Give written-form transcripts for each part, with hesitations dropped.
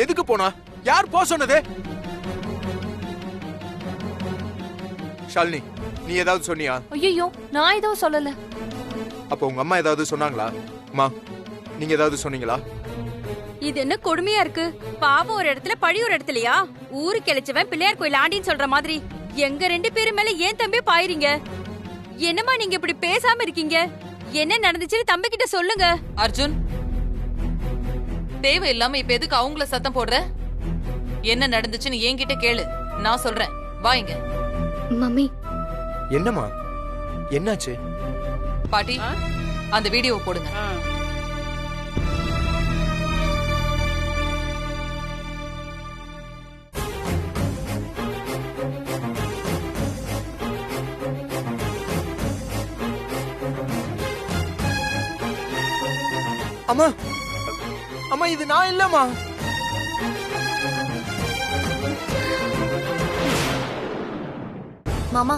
எதுக்கு போனா? யார் போ சொன்னது? ஷாலினி, நீ ஏதாவது சொன்னியா? ஐயோ, நான் எதுவும் சொல்லல. அப்ப உங்க அம்மா ஏதாவது சொன்னாங்களா? அம்மா, நீங்க ஏதாவது சொன்னீங்களா? இது என்ன கொடுமையா இருக்கு? பாவம் ஒரு இடத்துல பழி ஒரு இடத்துலயா? ஊரு கிளச்சவன் பிள்ளையார் கோயில் ஆண்டின்னு சொல்ற மாதிரி எங்க 2 பேரும் மேல ஏன் தம்பி பாயிரீங்க? என்னமா நீங்க இப்படி பேசாம இருக்கீங்க? என்ன நடந்துச்சுன்னு தம்பி கிட்ட சொல்லுங்க. அர்ஜுன், தேவையில்லாம இப்ப எதுக்கு அவங்கள சத்தம் போடுற? என்ன நடந்துச்சுன்னு என்கிட்ட கேளு, நான் சொல்றேன். வாங்க. மம்மி. என்னம்மா, என்னாச்சு? பாட்டி, அந்த வீடியோவை போடுங்க. அம்மா, அம்மா, இது நான் இல்லம்மா. மாமா,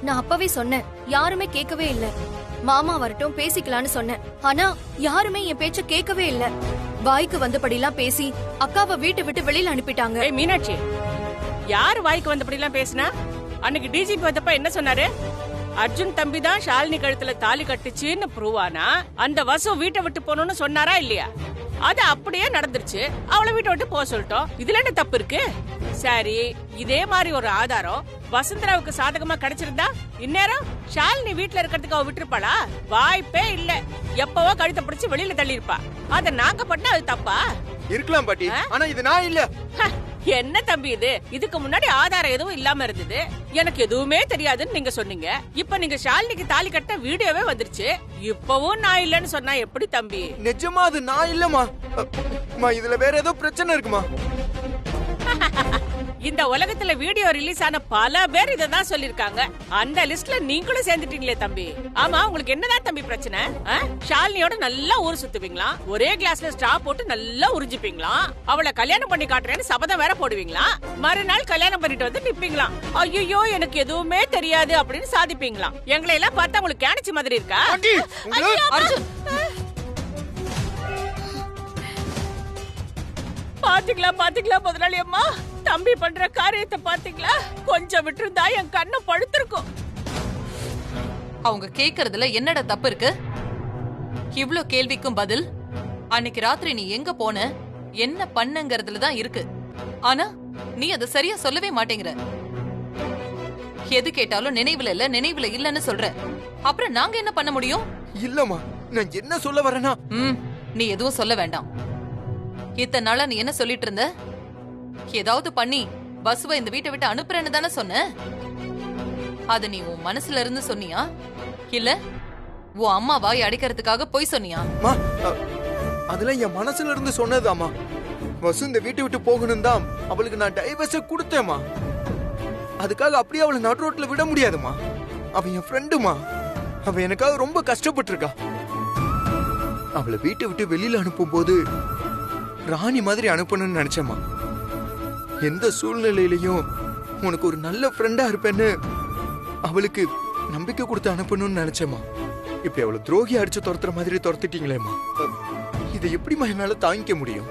நான் அப்பவே சொன்னேன், யாருமே கேட்கவே இல்ல. மாமா வரட்டும் பேசிக்கலான்னு சொன்னேன். ஆனா யாருமே என் பேச்ச கேட்கவே இல்ல. வாய்க்கு வந்தபடிலாம் பேசி அக்காவை வீட்டை விட்டு வெளியில அனுப்பிட்டாங்க. ஏய் மீனாட்சி, யாரு வாய்க்கு வந்தபடிலாம் பேசினா? அன்னைக்கு டிஜிபி வந்தப்ப என்ன சொன்னாரு? அர்ஜுன் தம்பி தான் ஷாலினி கழுத்துல தாலி கட்டுச்சுன்னு ப்ரூவ் ஆனா அந்த வசு வீட்டை விட்டு போகணும்னு சொன்னாரா இல்லையா? அது அப்படியே நடந்துருச்சு. அவளை வீட்டை விட்டு போக சொல்லிட்டோம். இதுல என்ன தப்பு இருக்கு? சரி, இதே மாதிரி ஒரு ஆதாரம் வசுந்தராவுக்கு சாதகமா கிடைச்சிருந்தா இந்நேரம் ஷாலினி வீட்டுல இருக்கிறதுக்கு அவ விட்டுருப்பாளா? வாய்ப்பே இல்ல. எப்பவோ கழுத்தை பிடிச்சு வெளியில தள்ளிருப்பா. அத நாங்க பண்ணா அது தப்பா? இருக்கலாம் பாட்டி, ஆனா இது நான் இல்ல. என்ன தம்பி இது? இதுக்கு முன்னாடி ஆதாரம் எதுவும் இல்லாம இருந்தது. எனக்கு எதுவுமே தெரியாதுன்னு நீங்க சொன்னீங்க. இப்ப நீங்க ஷாலினிக்கு தாலி கட்ட வீடியோவே வந்துருச்சு. இப்பவும் நான் இல்லன்னு சொன்னா எப்படி தம்பி? நிஜமா அது நான் இல்லம்மா. இதுல வேற ஏதோ பிரச்சனை இருக்குமா? இந்த உலகத்துல வீடியோ ரிலீஸ் ஆன பல பேர் இததான் சொல்லிருக்காங்க. அந்த லிஸ்ட்ல நீங்களும் சேர்ந்துட்டீங்களே தம்பி. ஆமா, உங்களுக்கு என்னதான் தம்பி பிரச்சனை? ஷாலினியோட நல்லா ஊர் சுத்துவீங்களா? ஒரே கிளாஸ்ல ஸ்ட்ரா போட்டு நல்லா உறிஞ்சிப்பீங்களா? அவளை கல்யாணம் பண்ணி காட்டுறேன்னு சபதம் வேற போடுவீங்களா? மறுநாள் கல்யாணம் பண்ணிட்டு வந்து நிப்பீங்களா? ஐயோ, எனக்கு எதுவுமே தெரியாது அப்படின்னு சாதிப்பீங்களா? எங்களை எல்லாம் பார்த்தா உங்களுக்கு கேனிச்சு மாதிரி இருக்கா? பாத்தீங்களா முதலாளி அம்மா, தம்பி பண்ற காரியத்தை பாத்தீங்களா? கொஞ்சம் விட்டுருந்தா என் கண்ணு படுத்திருக்கும். அவங்க கேக்குறதுல என்னடா தப்பு இருக்கு? இவ்ளோ கேள்விக்கும் பதில் அன்னைக்கு ராத்திரி நீ எங்க போன, என்ன பண்ணங்கிறதுல தான் இருக்கு. ஆனா நீ அதை சரியா சொல்லவே மாட்டேங்கிற. எது கேட்டாலும் நினைவுல இல்லன்னு சொல்ற. அப்புறம் நாங்க என்ன பண்ண முடியும்? இல்லம்மா, நான் என்ன சொல்ல வரேன்னா, நீ எதுவும் சொல்ல வேண்டாம். இத்தனை நாளா நீ என்ன சொல்லிட்டு இருந்த? ஏதாவது பண்ணி பசுவை இந்த வீட்டை விட்டு அனுப்புறேன்னு தானே சொன்ன? அது நீ உன் மனசுல இருந்து சொன்னியா, இல்ல உன் அம்மா வாய் அடைக்கிறதுக்காக போய் சொன்னியா? அதுல என் மனசுல இருந்து சொன்னதாமா. வசு இந்த வீட்டை விட்டு போகணும் தான் அவளுக்கு நான் டைவர்ஸ கொடுத்தேமா. அதுக்காக அப்படியே அவளை நடு ரோட்ல விட முடியாதுமா. அவ என் ஃப்ரெண்டுமா. அவ எனக்காக ரொம்ப கஷ்டப்பட்டு இருக்கா. அவளை வீட்டை விட்டு வெளியில அனுப்பும் போது ராணி மாதிரி அனுப்பணும்னு நினைச்சேமா. எந்த சூழ்நிலையிலையும் உனக்கு ஒரு நல்ல ஃப்ரெண்டா இருப்பேன்னு அவளுக்கு நம்பிக்கை கொடுத்து அனுப்பணும்னு நினைச்சேமா. இப்படி அவளை துரோகி அடிச்சு துரத்துற மாதிரி துரத்திட்டீங்களேம்மா. இதை எப்படிமா என்னால தாங்கிக்க முடியும்?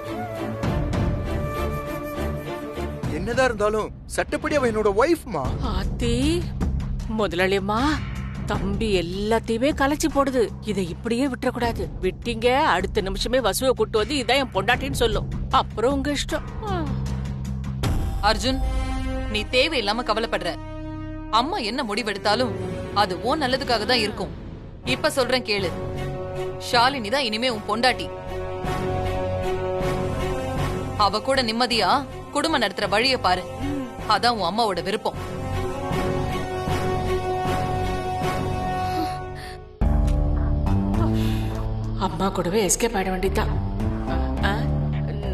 என்னதான் இருந்தாலும் சட்டப்படி அவ என்னோட ஒய்ஃப்மா. ஆத்தி, முதலாளியம்மா, தம்பி எல்லாத்தையுமே கலைச்சு போடுது. இதை இப்படியே விட்டுறக்கூடாது. விட்டீங்க அடுத்த நிமிஷமே வசுவை கூட்டு வந்து இதான் என் பொண்டாட்டின்னு சொல்லும். அப்புறம் உங்க இஷ்டம். அர்ஜுன், நீ தேவையில்லாம கவலைப்படுற. அம்மா என்ன முடிவெடுத்தாலும் அது உன் நல்லதுக்காக தான் இருக்கும். இப்ப சொல்றேன் கேளு. ஷாலினி தான் இனிமே உன் பொண்டாட்டி. அவ கூட நிம்மதியா குடும்பம் நடத்துற வழிய பாரு. அதான் உன் அம்மாவோட விருப்பம். அம்மா கூடவே எஸ்கேப் ஆயிட வேண்டியதான்.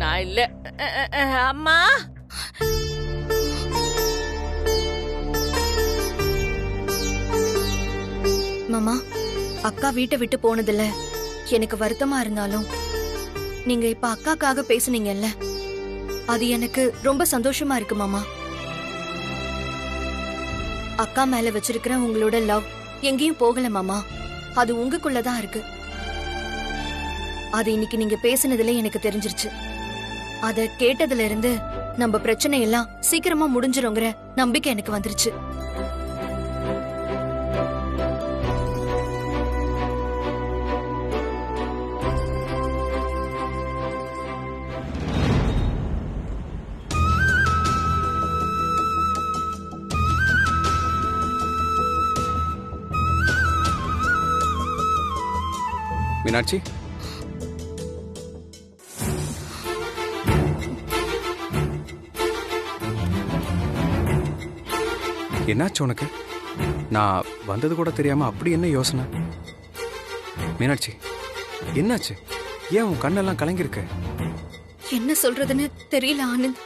நான் இல்ல. அம்மா, மாமா, அக்கா வீட்டை விட்டு போனதுல எனக்கு வருத்தமா இருந்தாலும் நீங்க இப்ப அக்காக்காக பேசுனீங்கல்ல, அது எனக்கு ரொம்ப சந்தோஷமா இருக்கு மாமா. அக்கா மேல வச்சிருக்கிற உங்களோட லவ் எங்கேயும் போகல மாமா. அது உங்களுக்குள்ளதான் இருக்கு. அது இன்னைக்கு நீங்க பேசுனதுல எனக்கு தெரிஞ்சிருச்சு. அத கேட்டதுல இருந்து நம்ம பிரச்சனை எல்லாம் சீக்கிரமா முடிஞ்சிருங்கிற நம்பிக்கை எனக்கு வந்துருச்சு. மீனாட்சி, என்னாச்சு உனக்கு? நான் வந்தது கூட தெரியாம அப்படி என்ன யோசனை? மீனாட்சி, என்னாச்சு? ஏன் உன் கண்ணெல்லாம் கலங்கிருக்கு? என்ன சொல்றதுன்னு தெரியல ஆனந்த்.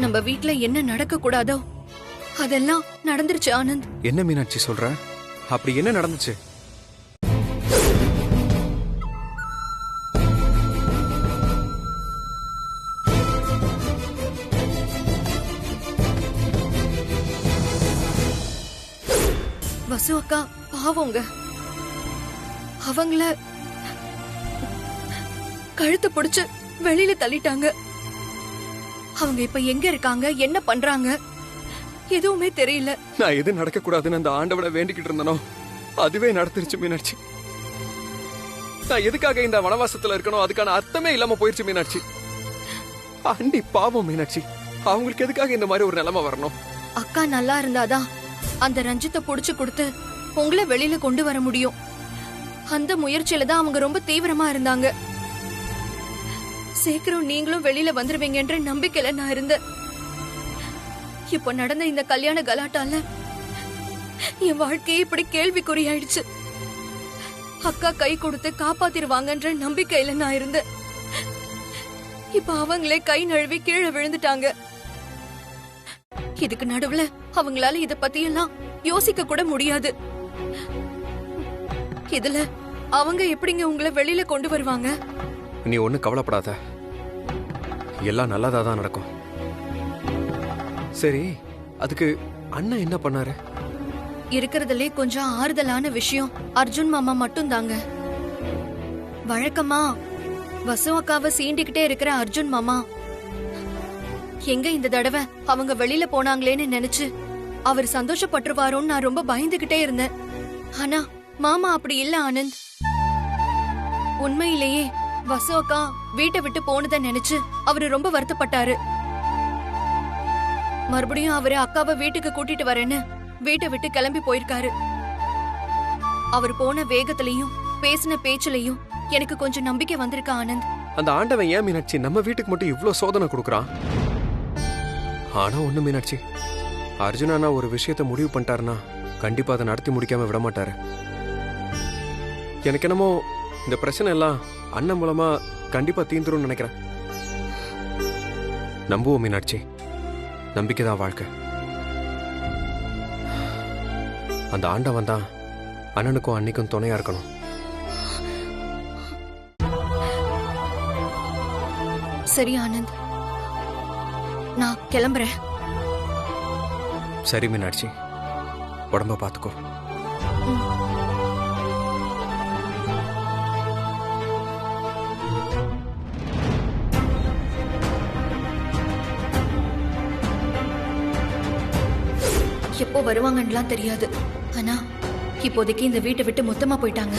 நம்ம வீட்ல என்ன நடக்க கூடாதோ அதெல்லாம் நடந்துருச்சு ஆனந்த். என்ன மீனாட்சி சொல்ற? அப்படி என்ன நடந்துச்சு? வசு அக்கா பாவங்க, அவங்கள கழுத்து பிடிச்சு வெளியில தள்ளிட்டாங்க. அவங்க இப்ப எங்க இருக்காங்க, என்ன பண்றாங்க எதுவுமே தெரியல. நான் எது நடக்க கூடாதுன்னு அந்த ஆண்டவனை வேண்டிக்கிட்டு இருந்தனோ அதுவே நடந்துருச்சு மீனாட்சி. நான் எதுக்காக இந்த வனவாசத்துல இருக்கணும் அதுக்கான அர்த்தமே இல்லாம போயிருச்சு மீனாட்சி. அண்ணி பாவம் மீனாட்சி, அவங்களுக்கு எதுக்காக இந்த மாதிரி ஒரு நிலைமை வரணும்? அக்கா நல்லா இருந்தாதான் அந்த ரஞ்சித்தை புடிச்சு கொடுத்து உங்களை வெளியில கொண்டு வர முடியும். அந்த முயற்சியில தான் அவங்க ரொம்ப தீவிரமா இருந்தாங்க. சீக்கிரம் நீங்களும் வெளியில வந்துருவீங்கன்ற நம்பிக்கையில நான் இருந்தேன். இப்ப நடந்த இந்த கல்யாண கலாட்டால என் வாழ்க்கையே இப்படி கேள்விக்குறியாயிடுச்சு. அக்கா கை கொடுத்து காப்பாத்திருவாங்கன்ற நம்பிக்கையில நான் இருந்தேன். இப்ப அவங்களே கை நழுவி கீழே விழுந்துட்டாங்க. இதுக்கு நடுவுல அவங்களால இத பத்தி எல்லாம் யோசிக்க கூட முடியாது. இதுல அவங்க எப்படிங்க உங்களை வெளியில கொண்டு வருவாங்க? நீ ஒண்ணு கவலைப்படாத, எல்லாம் நல்லதா தான் நடக்கும். சரி, அதுக்கு அண்ணன் என்ன பண்ணாரு? இருக்கிறதுலே கொஞ்சம் ஆறுதலான விஷயம் அர்ஜுன் மாமா மட்டும் தாங்க. வழக்கமா வசு அக்காவை சீண்டிக்கிட்டே இருக்கிற அர்ஜுன் மாமா எங்க இந்த தடவை அவங்க வெளியில போனாங்களேன்னு நினைச்சு அவர் சந்தோஷப்பட்டுருவாரோன்னு நான் ரொம்ப பயந்துகிட்டே இருந்தேன். ஆனா மாமா அப்படி இல்ல ஆனந்த். உண்மையிலேயே வசு அக்கா வீட்டை விட்டு போனதை நினைச்சு அவரு ரொம்ப வருத்தப்பட்டாரு. மறுபடியும் அவரு அக்காவை வீட்டுக்கு கூட்டிட்டு வரேன்னு வீட்டை விட்டு கிளம்பி போயிருக்காரு. அவர் போன வேகத்திலையும் பேசின பேச்சுலையும் எனக்கு கொஞ்சம் நம்பிக்கை வந்திருக்கு ஆனந்த். அந்த ஆண்டவன் ஏன் மீனாட்சி நம்ம வீட்டுக்கு மட்டும் இவ்ளோ சோதனை கொடுக்கறான்? ஆனா ஒண்ணு மீனாட்சி, அர்ஜுனா ஒரு விஷயத்த முடிவு பண்ணிட்டாருன்னா கண்டிப்பா அதை நடத்தி முடிக்காம விட மாட்டாரு. எனக்கு என்னமோ இந்த பிரச்சனை எல்லாம் அண்ணன் மூலமா கண்டிப்பா தீந்துரும் நினைக்கிறேன். நம்புவோம் மீனாட்சி, நம்பிக்கைதான் வாழ்க்கை. அந்த ஆண்டவன் தான் அண்ணனுக்கும் அன்னைக்கும் துணையா இருக்கணும். சரி ஆனந்த், நான் கிளம்புறேன். சரி மீனாட்சி, உடம்ப பாத்துக்கோ. எப்போ வருவாங்கன்னுலாம் தெரியாது. ஆனா இப்போதைக்கு இந்த வீட்டை விட்டு மொத்தமா போயிட்டாங்க.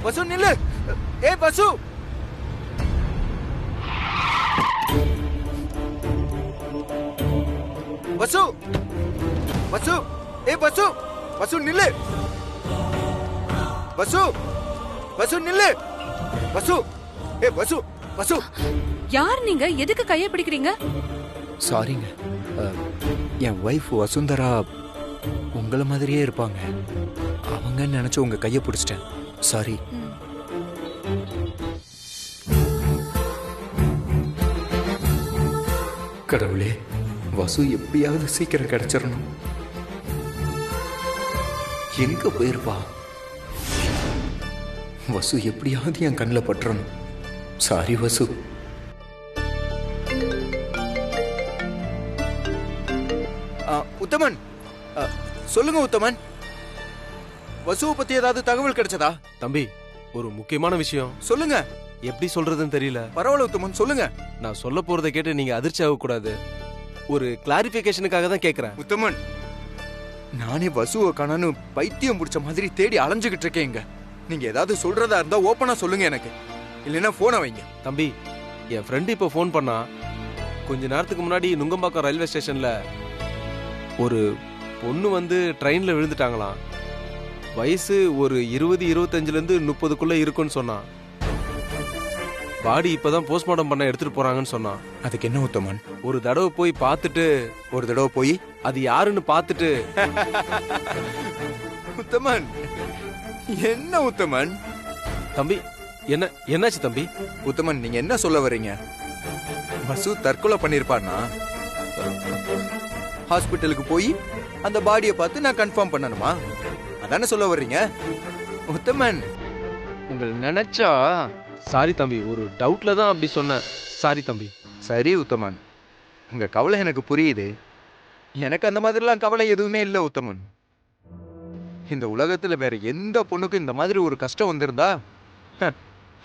வசு நில்லு. ஏ வசு, வசு, வசு, ஏ வசு, வசு நில்லு. வசு, வசு நில்லு. வசு, ஏ வசு, வசு. யார் நீங்க? எதுக்கு கையை பிடிக்கிறீங்க? சாரிங்க, என் ஒய்ஃப் வசுந்தரா உங்களை மாதிரியே இருப்பாங்க. அவங்கன்னு நினைச்சு உங்க கையை பிடிச்சிட்டேன். சாரி. கடவுளே, வசு எப்படியாவது சீக்கிரம் கிடைச்சிடணும். எங்க போயிருப்பா? வசு எப்படியாவது என் கண்ணில் பற்றணும். சாரி வசு. உத்தமன், சொல்லுங்க உத்தமன். வசுவை பத்தி ஏதாவது தகவல் கிடைச்சதா? தம்பி, ஒரு முக்கியமான விஷயம். சொல்லுங்க. எப்படி சொல்றதுன்னு தெரியல. பரவாயில்ல உத்தமன், சொல்லுங்க. நான் சொல்ல போறதை கேட்டு நீங்க அதிர்ச்சி ஆகக்கூடாது. ஒரு கிளாரிபிகேஷனுக்காக தான் கேக்குறேன். உத்தமன், நானே வசுவை காணான்னு பைத்தியம் பிடிச்ச மாதிரி தேடி அலைஞ்சுகிட்டு இருக்கேங்க. நீங்க ஏதாவது சொல்றதா இருந்தா ஓப்பனா சொல்லுங்க எனக்கு, இல்லைன்னா போனை வைங்க. தம்பி, என் ஃப்ரெண்டு இப்ப ஃபோன் பண்ணா. கொஞ்ச நேரத்துக்கு முன்னாடி நுங்கம்பாக்கம் ரயில்வே ஸ்டேஷன்ல ஒரு பொண்ணு வந்து ட்ரெயின்ல விழுந்துட்டாங்களாம். வயசு ஒரு 20-25ல இருந்து 30க்குள்ள இருக்குன்னு சொன்னான். பாடி இப்பதான் போஸ்ட்மார்ட்டம் பண்ண எடுத்துட்டு போறாங்கன்னு சொன்னான். அதுக்கு என்ன உத்தமன்? ஒரு தடவை போய் பார்த்துட்டு, ஒரு தடவை போய் அது யாருன்னு பார்த்துட்டு. உத்தமன், என்ன உத்தமன்? தம்பி, என்னாச்சு தம்பி? உத்தமன், நீங்க என்ன சொல்ல வர்றீங்க? வசு தற்கொலை பண்ணிருப்பான்னா ஹாஸ்பிட்டலுக்கு போய் அந்த பாடியை பார்த்து நான் கன்ஃபார்ம் பண்ணணுமா? அதானே சொல்ல வர்றீங்க உத்தமன்? உங்களை நினைச்சா. சாரி தம்பி, ஒரு டவுட்ல தான் அப்படி சொன்னேன். சாரி தம்பி. சரி உத்தமன், உங்க கவலை எனக்கு புரியுது. எனக்கு அந்த மாதிரிலாம் கவலை எதுவுமே இல்லை உத்தமன். இந்த உலகத்துல வேற எந்த பொண்ணுக்கும் இந்த மாதிரி ஒரு கஷ்டம் வந்திருந்தா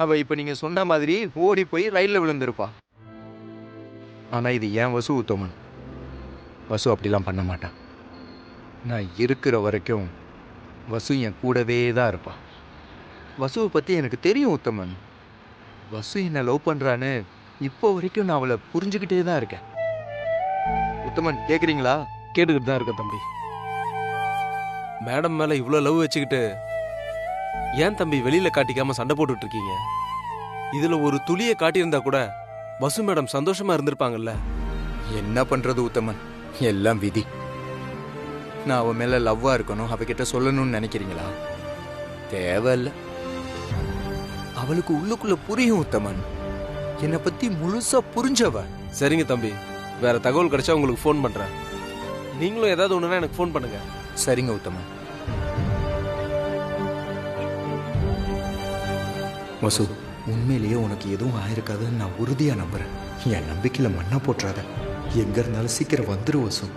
அவ இப்ப நீங்க சொன்ன மாதிரி ஓடி போய் ரயில்ல விழுந்திருப்பா. ஆனா இது ஏன் வசு உத்தமன். வசு அப்படிலாம் பண்ண மாட்டான். நான் இருக்கிற வரைக்கும் வசு என் கூடவே தான் இருப்பா. வசுவை பத்தி எனக்கு தெரியும் உத்தமன். வசு என்ன லவ் பண்றான்னு இப்போ வரைக்கும் நான் அவளை புரிஞ்சுக்கிட்டே தான் இருக்கேன். உத்தமன், கேக்குறீங்களா? கேட்டுக்கிட்டு தான் இருக்கேன் தம்பி. மேடம் மேல இவ்வளவு லவ் வச்சுக்கிட்டு ஏன் தம்பி வெளியில காட்டிக்காம சண்டை போட்டுட்டு இருக்கீங்க? இதுல ஒரு துளியை காட்டியிருந்தா கூட வசு மேடம் சந்தோஷமா இருந்திருப்பாங்கல்ல. என்ன பண்றது உத்தமன், எல்லாம் விதி. நான் அவ மேல லவ்வா இருக்கணும், அவகிட்ட சொல்லணும்னு நினைக்கிறீங்களா? தேவையில்ல. அவளுக்கு உள்ளுக்குள்ள புரியும் உத்தமன். என்னை பத்தி முழுசா புரிஞ்சவ. சரிங்க தம்பி, வேற தகவல் கிடைச்சா உங்களுக்கு ஃபோன் பண்றேன். நீங்களும் ஏதாவது ஒண்ணுனா எனக்கு ஃபோன் பண்ணுங்க. சரிங்க உத்தமன். வசு, உண்மையிலேயே உனக்கு எதுவும் ஆயிருக்காதுன்னு நான் உறுதியா நம்புறேன். என் நம்பிக்கையில மண்ணா போட்டுறாத. எங்க இருந்தாலும் சீக்கிரம் வந்துரு வசு.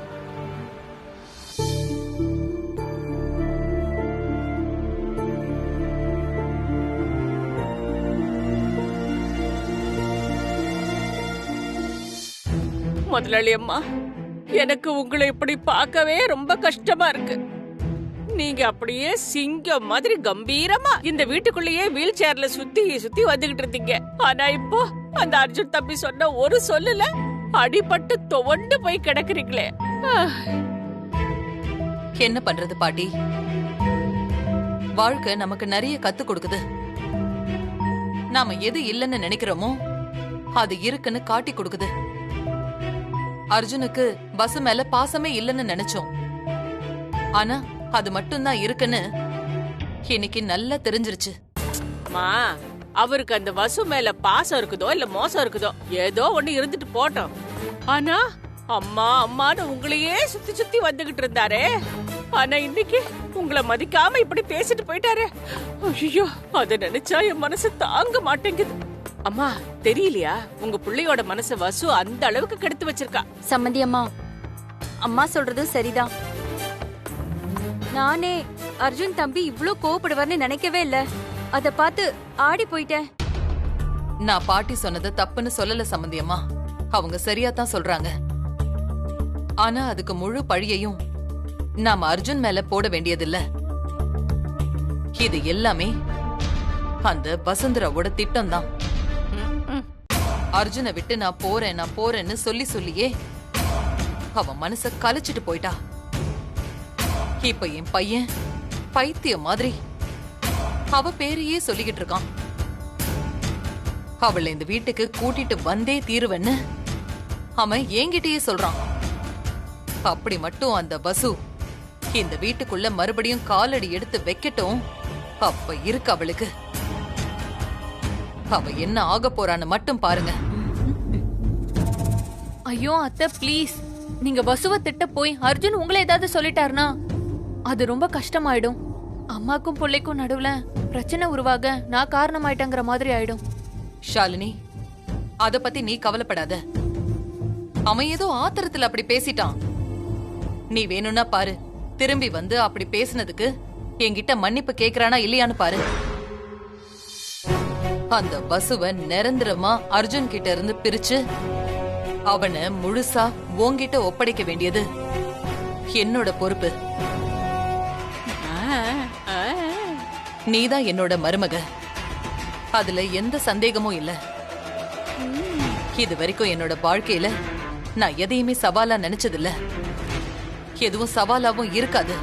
முதலாளி அம்மா, எனக்கு உங்களை இப்படி பார்க்கவே ரொம்ப கஷ்டமா இருக்கு. நீங்க அப்படியே சிங்கம் மாதிரி கம்பீரமா இந்த வீட்டுக்குள்ளேயே வீல் சேர்ல சுத்தி சுத்தி வந்துகிட்டு இருந்தீங்க. ஆனா இப்போ அந்த அர்ஜுன் தம்பி சொன்ன ஒரு சொல்லுல அடிபட்டு துவண்டு போய் கிடக்குறீங்களே. என்ன பண்றது பாட்டி? வாழ்க்கை நமக்கு நிறைய கத்து கொடுக்குது. நாம எது இல்லைன்னு நினைக்கிறோமோ அது இருக்குன்னு காட்டி கொடுக்குது. அர்ஜுனுக்கு பஸ் மேல பாசமே இல்லைன்னு நினைச்சோம். ஆனா அது மட்டும்தான் இருக்குன்னு இன்னைக்கு நல்லா தெரிஞ்சிருச்சு. மா, அவருக்கு அந்த வசு மேல பாசம் இருக்குதோ இல்ல மோசம் இருக்குதோ, ஏதோ ஒண்ணு இருந்துட்டு போட்டோம். ஆனா அம்மா அம்மான்னு உங்களையே சுத்தி சுத்தி வந்துகிட்டு இருந்தாரே. ஆனா இன்னைக்கு உங்களை மதிக்காம இப்படி பேசிட்டு போயிட்டாரு. ஐயோ, அத நினைச்சா என் மனசு தாங்க மாட்டேங்குது. அம்மா, தெரியலையா உங்க பிள்ளையோட மனச வசு அந்த அளவுக்கு கெடுத்து வச்சிருக்கா. சம்மந்தி அம்மா, அம்மா சொல்றதும் சரிதான். நானே அர்ஜுன் தம்பி இவ்ளோ கோவப்படுவார்னு நினைக்கவே இல்ல. அத பார்த்து ஆடி போயிட்டேன். நான் பாட்டி சொன்னது தப்புன்னு சொல்லல சம்பந்தியம்மா. அவங்க சரியா தான் சொல்றாங்க. ஆனா அதுக்கு முழு பழியையும் நாம அர்ஜுன் மேல போட வேண்டியதில்ல. இது எல்லாமே அந்த வசுந்தராவோட திட்டம் தான். அர்ஜுனை விட்டு நான் போறேன்னு சொல்லி சொல்லியே அவன் மனச கலைச்சிட்டு போயிட்டா. இப்ப என் பையன் பைத்தியம் மாதிரி அவ பேரையே சொல்லிக்கிட்டு இருக்கான். அவளை இந்த வீட்டுக்கு கூட்டிட்டு வந்தே தீருவன்னு அவன் என்கிட்டயே சொல்றான். அப்படி மட்டும் அந்த வசு இந்த வீட்டுக்குள்ள மறுபடியும் காலடி எடுத்து வைக்கட்டும், அப்ப இருக்கு அவளுக்கு. அவ என்ன ஆக போறான்னு மட்டும் பாருங்க. ஐயோ அத்தை, ப்ளீஸ், நீங்க வசுவ திட்ட போய் அர்ஜுன் உங்களை ஏதாவது சொல்லிட்டாருனா அது ரொம்ப கஷ்டமாயிடும். அம்மாக்கும் பிள்ளைக்கும் நடுவுல பிரச்சனை உருவாக நான் காரணமாயிட்டேங்கிற மாதிரி ஆயிடும். ஷாலினி, அத பத்தி நீ கவலைப்படாத. அவன் ஏதோ ஆத்திரத்துல அப்படி பேசிட்டான். நீ வேணும்னா பாரு, திரும்பி வந்து அப்படி பேசினதுக்கு என்கிட்ட மன்னிப்பு கேக்குறானா இல்லையான்னு பாரு. அந்த வசுவ நிரந்தரமா அர்ஜுன் கிட்ட இருந்து பிரிச்சு அவனை முழுசா உன்கிட்ட ஒப்படைக்க வேண்டியது என்னோட பொறுப்பு. நீதான் என்னோட மருமக, அதுல எந்த சந்தேகமும் இல்ல. இது வரைக்கும் என்னோட வாழ்க்கையில நான் எதையுமே சவாலா நினைச்சதில்ல, எதுவும் சவாலாவும் இருக்காது.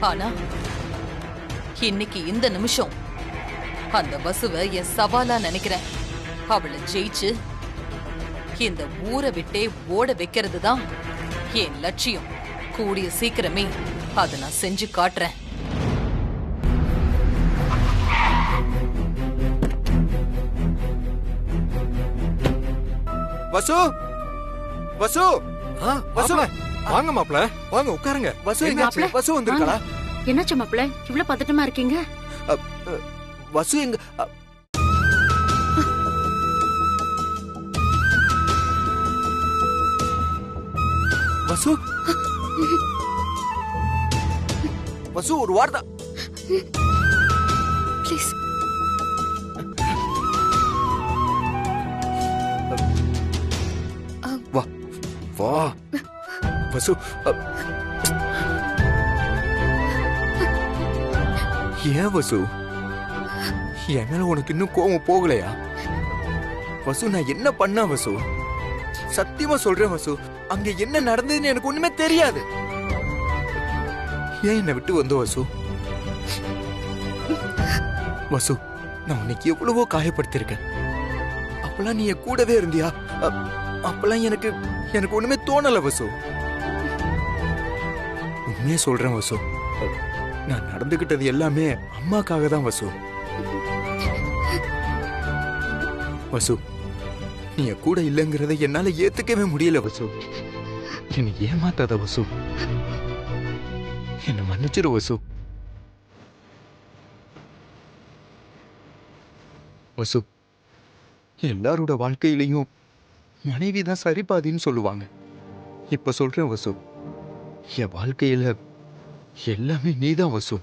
ஆனா இன்னைக்கு இந்த நிமிஷம் அந்த வசுவை என் சவாலா நினைக்கிறேன். அவளை ஜெயிச்சு இந்த ஊரை விட்டே ஓட வைக்கிறது தான் என் லட்சியம். கூடிய சீக்கிரமே அதை நான் செஞ்சு காட்டுறேன். வசு, வசு, வசு, வாங்க மாப்ள, வாங்க உட்காருங்க. வசு எங்க? வசு வந்திருக்காளா? என்னாச்சு மாப்பிள்ள, இவ்வளவு பதட்டமா இருக்கீங்க? வசு எங்க? வசு, வசு ஒரு வார்த்தை ப்ளீஸ். வா வா வசு. ஏன் வசு, என் மேல உனக்கு இன்னும் கோவம் போகலையா? வசு நான் என்ன பண்ண வசு? சத்தியமா சொல்றேன் வசு, அங்க என்ன நடந்ததுன்னு எனக்கு ஒண்ணுமே தெரியாது. ஏன் என்னை விட்டு வந்த வசு? வசு நான் உன்னைக்கு எவ்வளவோ காயப்படுத்திருக்கேன். அப்பெல்லாம் நீ என் கூடவே இருந்தியா? அப்பெல்லாம் எனக்கு ஒண்ணுமே தோணல வசு. உண்மையே சொல்றேன் வசு, நான் நடந்துகிட்டது எல்லாமே அம்மாக்காக தான் வசு. வசு நீ என் கூட இல்லைங்கிறத என்னால ஏத்துக்கவே முடியல வசு. என்னை ஏமாத்தாத வசு, என்ன மன்னிச்சிரு வசு. வசு எல்லாரோட வாழ்க்கையிலையும் மனைவி தான் சரிபாதின்னு சொல்லுவாங்க. இப்ப சொல்றேன் வசு, என் வாழ்க்கையில எல்லாமே நீதான் வசு.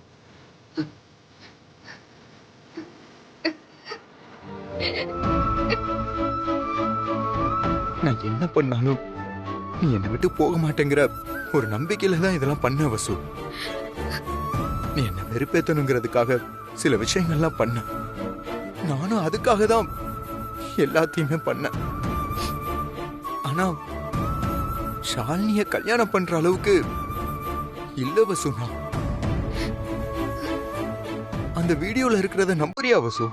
நான் என்ன பண்ணாலும் நீ என்னை விட்டு போக மாட்டேங்கிற ஒரு நம்பிக்கையில தான் இதெல்லாம் பண்ண வசு. நீ என்ன வெறுப்பேத்தணுங்கிறதுக்காக சில விஷயங்கள்லாம் பண்ண, நானும் அதுக்காக தான் எல்லாத்தையுமே பண்ண. ஆனா ஷாலினிய கல்யாணம் பண்ற அளவுக்கு இல்ல வசு. நான் அந்த வீடியோல இருக்கிறத நம்புறியா வசு?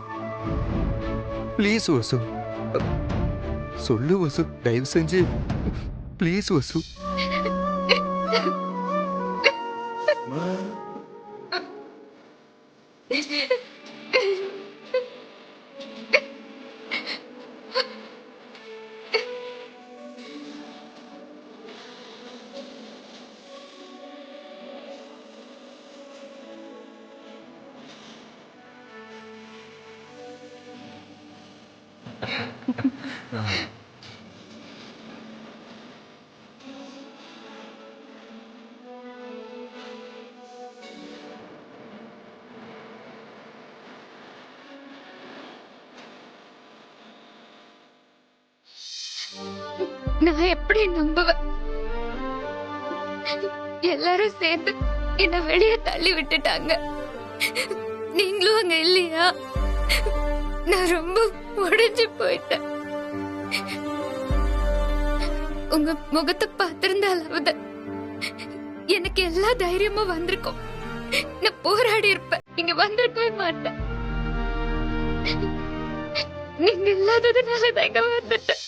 ப்ளீஸ் வசு சொல்லு வசு, தயவு செஞ்சு ப்ளீஸ் வசு. நான் எப்படி நம்புவேன்? எல்லாரும் சேர்ந்து என்ன வெளியே தள்ளி விட்டுட்டாங்க. நீங்களும் அங்க இல்லையா? நான் ரொம்ப உடைஞ்சு போயிட்டேன். உங்க முகத்தை பார்த்திருந்தாலாவது எனக்கு எல்லா தைரியமும் வந்திருக்கும். நான் போராடி இருப்பேன், இங்க வந்திருக்கவே மாட்டேன். நீங்க இல்லாததுனால தான் இங்க வந்துட்டேன்.